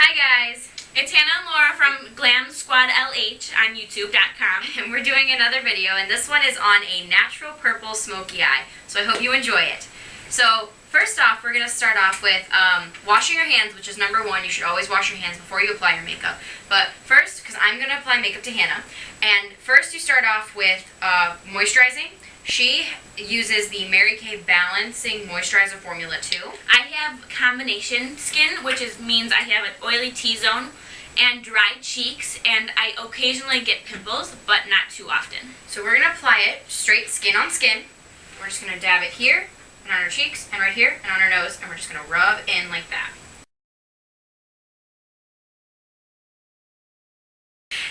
Hi guys, it's Hanna and Laura from Glam Squad LH on YouTube.com, and we're doing another video, and this one is on a natural purple smoky eye, so I hope you enjoy it. So first off, we're going to start off with washing your hands, which is number one. You should always wash your hands before you apply your makeup. But first, because I'm going to apply makeup to Hanna, and first you start off with moisturizing. She uses the Mary Kay Balancing Moisturizer Formula 2. I have combination skin, which means I have an oily T-zone and dry cheeks, and I occasionally get pimples, but not too often. So we're going to apply it straight skin on skin. We're just going to dab it here, and on our cheeks, and right here, and on our nose, and we're just going to rub in like that.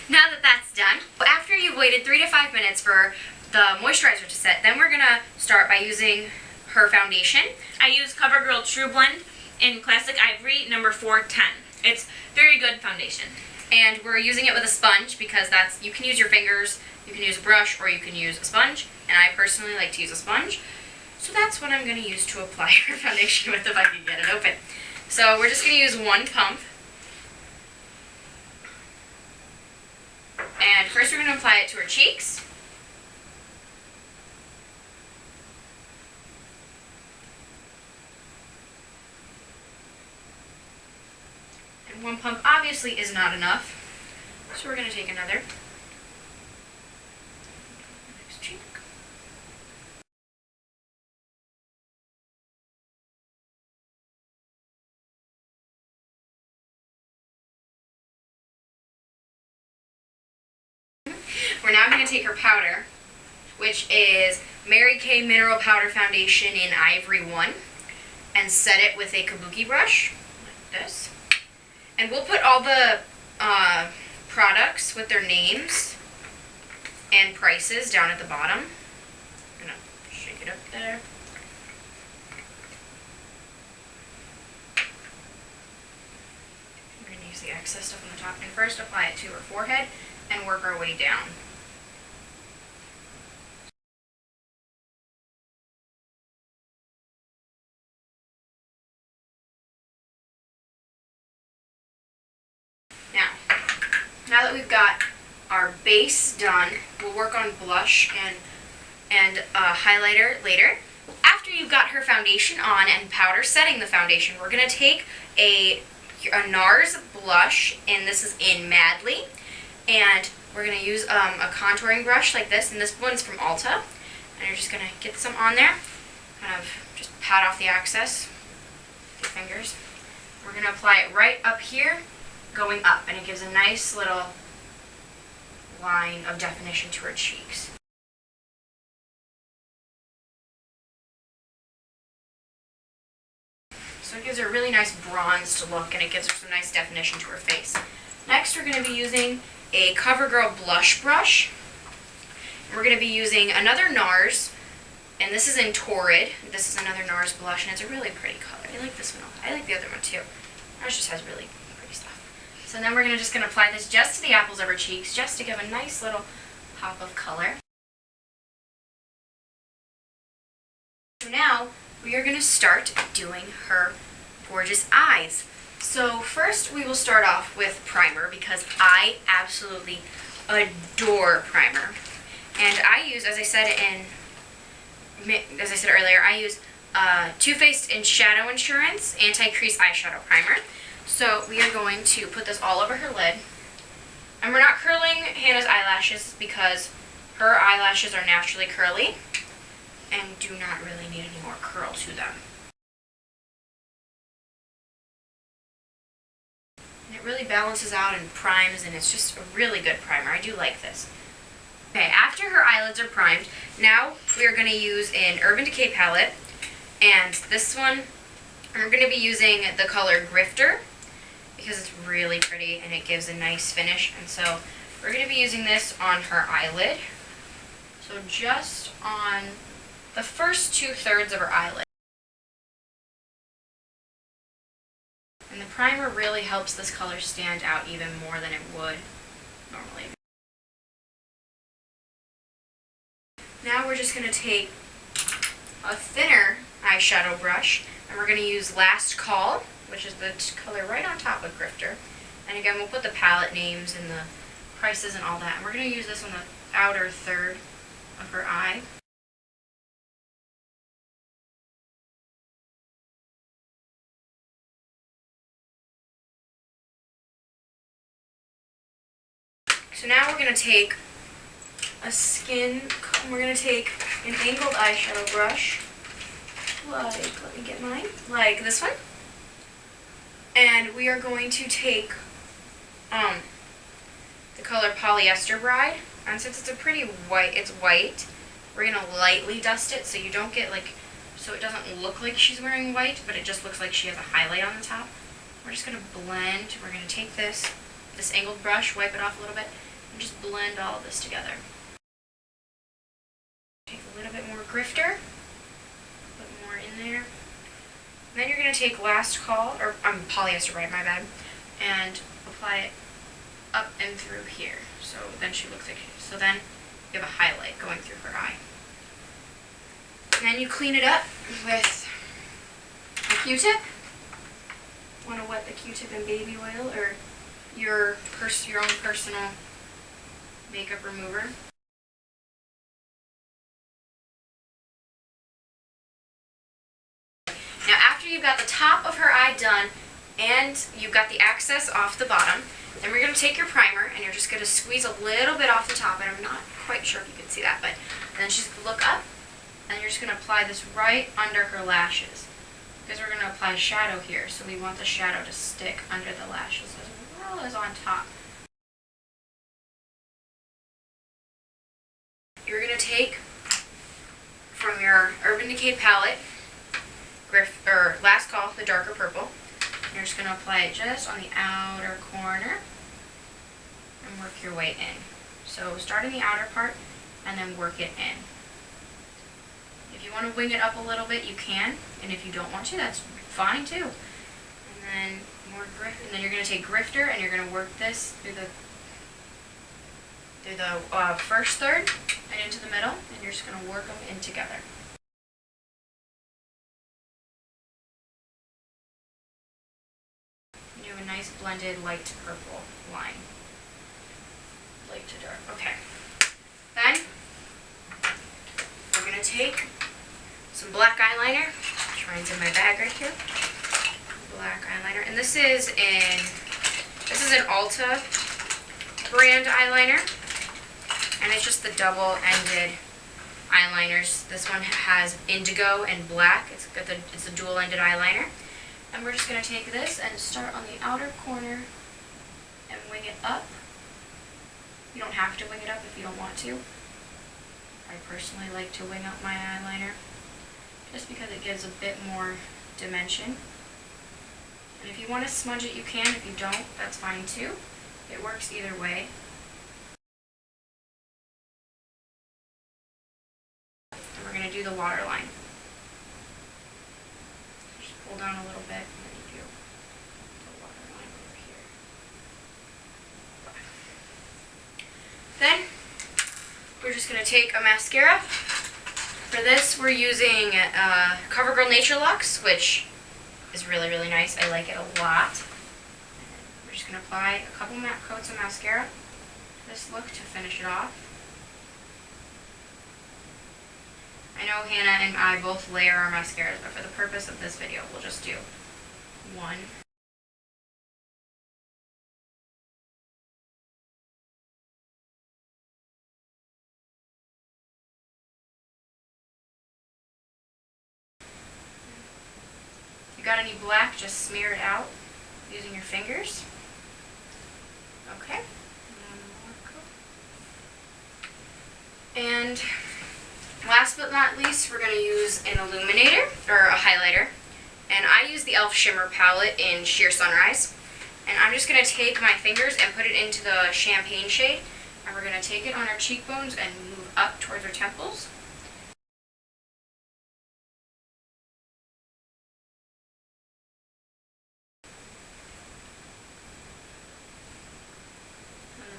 Now that that's done, after you've waited 3 to 5 minutes for the moisturizer to set, then we're going to start by using her foundation. I use Covergirl True Blend in Classic Ivory number 410. It's very good foundation. And we're using it with a sponge because you can use your fingers, you can use a brush, or you can use a sponge. And I personally like to use a sponge. So that's what I'm going to use to apply her foundation with if I can get it open. So we're just going to use one pump. And first we're going to apply it to her cheeks. And one pump obviously is not enough, so we're going to take another. Next cheek. We're now going to take her powder, which is Mary Kay Mineral Powder Foundation in Ivory 1, and set it with a kabuki brush, like this. And we'll put all the products with their names and prices down at the bottom. I'm going to shake it up there. We're going to use the excess stuff on the top and first apply it to her forehead and work our way down. Now that we've got our base done, we'll work on blush and highlighter later. After you've got her foundation on and powder setting the foundation, we're going to take a NARS blush, and this is in Madly. And we're going to use a contouring brush like this, and this one's from Ulta. And you're just going to get some on there, kind of just pat off the excess with your fingers. We're going to apply it right up here, going up, and it gives a nice little line of definition to her cheeks. So it gives her a really nice bronzed look, and it gives her some nice definition to her face. Next, we're going to be using a Covergirl blush brush. We're going to be using another NARS, and this is in Torrid. This is another NARS blush, and it's a really pretty color. I like this one. I like the other one too. NARS just has really pretty stuff. So then we're just going to apply this just to the apples of her cheeks, just to give a nice little pop of color. So now we are going to start doing her gorgeous eyes. So first we will start off with primer, because I absolutely adore primer. And I use, as I said earlier, I use Too Faced in Shadow Insurance Anti-Crease Eyeshadow Primer. So we are going to put this all over her lid. And we're not curling Hanna's eyelashes because her eyelashes are naturally curly and do not really need any more curl to them. And it really balances out and primes, and it's just a really good primer. I do like this. Okay, after her eyelids are primed, now we are going to use an Urban Decay palette, and this one, we're going to be using the color Grifter, because it's really pretty and it gives a nice finish. And so we're going to be using this on her eyelid. So just on the first 2/3 of her eyelid. And the primer really helps this color stand out even more than it would normally. Now we're just going to take a thinner eyeshadow brush, and we're going to use Last Call which is the color right on top of Grifter. And again, we'll put the palette names and the prices and all that. And we're going to use this on the outer third of her eye. So now we're going to take we're going to take an angled eyeshadow brush, like, let me get mine, like this one. And we are going to take the color Polyester Bride. And since it's a pretty white, it's white, we're going to lightly dust it so you don't get like, so it doesn't look like she's wearing white, but it just looks like she has a highlight on the top. We're just going to blend, we're going to take this angled brush, wipe it off a little bit, and just blend all of this together. Take a little bit more Grifter, put more in there. And then you're going to take Last Call, or Polyester Bride, my bad, and apply it up and through here. So then she looks like, so then you have a highlight going through her eye. And then you clean it up with a Q-tip. Want to wet the Q-tip in baby oil or your own personal makeup remover. Now after you've got the top of her eye done and you've got the excess off the bottom, then we're going to take your primer and you're just going to squeeze a little bit off the top, and I'm not quite sure if you can see that, but then she's going to look up and you're just going to apply this right under her lashes, because we're going to apply shadow here, so we want the shadow to stick under the lashes as well as on top. You're going to take from your Urban Decay palette, Last Call, the darker purple. You're just going to apply it just on the outer corner and work your way in. So start in the outer part and then work it in. If you want to wing it up a little bit, you can, and if you don't want to, that's fine too. And then more Grifter, and then you're going to take Grifter and you're going to work this through the first third and into the middle, and you're just going to work them in together. And you have a nice blended light to purple line. Light to dark. Okay. Then we're going to take some black eyeliner. Mine's in my bag right here. Black eyeliner. And this is an Ulta brand eyeliner. And it's just the double-ended eyeliners. This one has indigo and black. It's a dual-ended eyeliner. And we're just going to take this and start on the outer corner and wing it up. You don't have to wing it up if you don't want to. I personally like to wing up my eyeliner just because it gives a bit more dimension. And if you want to smudge it, you can. If you don't, that's fine too. It works either way. And we're going to do the waterline. Just pull down a little bit and then you do the waterline over here. Then we're just going to take a mascara. For this, we're using Covergirl Natureluxe, which is really, really nice. I like it a lot. We're just going to apply a couple coats of mascara to this look to finish it off. I know Hannah and I both layer our mascaras, but for the purpose of this video, we'll just do one. If you got any black, just smear it out using your fingers. Okay. And last but not least, we're going to use an illuminator, or a highlighter. And I use the E.L.F. Shimmer palette in Sheer Sunrise. And I'm just going to take my fingers and put it into the champagne shade. And we're going to take it on our cheekbones and move up towards our temples.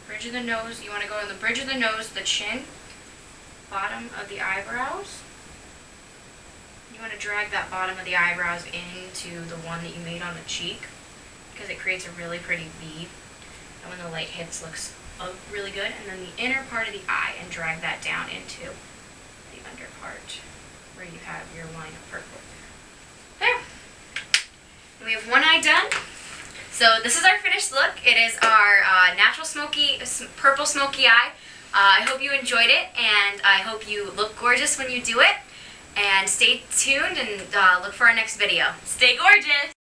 Bridge of the nose, you want to go on the bridge of the nose, the chin, bottom of the eyebrows. you want to drag that bottom of the eyebrows into the one that you made on the cheek, because it creates a really pretty V. And when the light hits, looks really good. And then the inner part of the eye, and drag that down into the under part where you have your line of purple. There. We have one eye done. So this is our finished look. It is our natural purple smoky eye. I hope you enjoyed it, and I hope you look gorgeous when you do it. And stay tuned and look for our next video. Stay gorgeous!